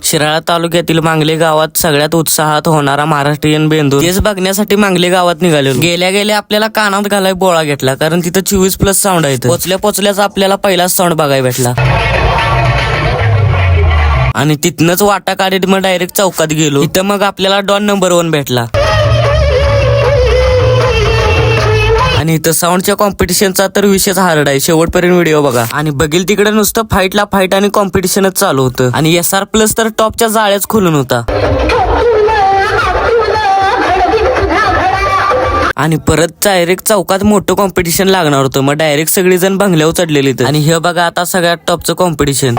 शिराळा तालुक्यातील मांगले गावात सगळ्यात उत्साहात होणारा महाराष्ट्रीयन बेंदूर तेच बघण्यासाठी मांगले गावात निघालेलो. गेल्या आपल्याला कानात घालाय बोळा घेतला, कारण तिथं 24+ साऊंड आहे. पोचल्याच आपल्याला पहिलाच साऊंड बघायला भेटला आणि तिथनच वाटा काढत मग डायरेक्ट चौकात गेलो. इथं मग आपल्याला डॉन नंबर 1 भेटला आणि इथं साऊंडच्या कॉम्पिटिशनचा तर विषयच हार्ड आहे. शेवटपर्यंत व्हिडिओ बघा. आणि बघील तिकडे नुसतं फाईटला फाईट आणि कॉम्पिटिशनच चालू होतं. आणि SR+ तर टॉपच्या जाळ्याच खुलून होता. आणि परत डायरेक्ट चौकात मोठं कॉम्पिटिशन लागणार होतं. मग डायरेक्ट सगळी जण बंगल्यावर चढलेली. आणि हे बघा आता सगळ्यात टॉपचं कॉम्पिटिशन.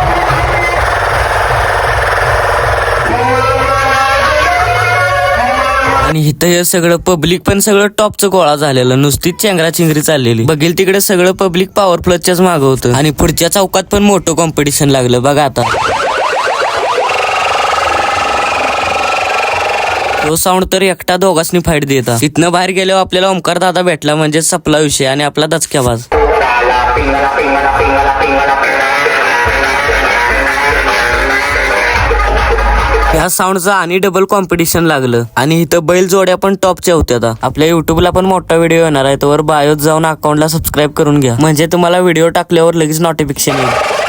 आणि इथं हे सगळं पब्लिक पण सगळं टॉपचं गोळा झालेलं. नुसतीच चेंगराचिंगरी चाललेली. बघील तिकडे सगळं पब्लिक पॉवर प्लसच्याच मागं होतं. आणि पुढच्या चौकात पण मोठं कॉम्पिटिशन लागलं बघा आता. तो साऊंड तर एकटा दोघांनी फाईट देता. तिथनं बाहेर गेल्यावर आपल्याला ओमकार दादा भेटला, म्हणजे सपला विषय आणि आपला दचक्याबाज. ह्या साऊंडचं आणि डबल कॉम्पिटिशन लागलं. आणि इथं बैल जोड्या पण टॉपच्या होत्या. आपल्या युट्यूबला पण मोठा व्हिडिओ येणार आहे, त्यावर बायोत जाऊन अकाउंटला सबस्क्राईब करून घ्या, म्हणजे तुम्हाला व्हिडिओ टाकल्यावर लगेच नोटिफिकेशन येईल.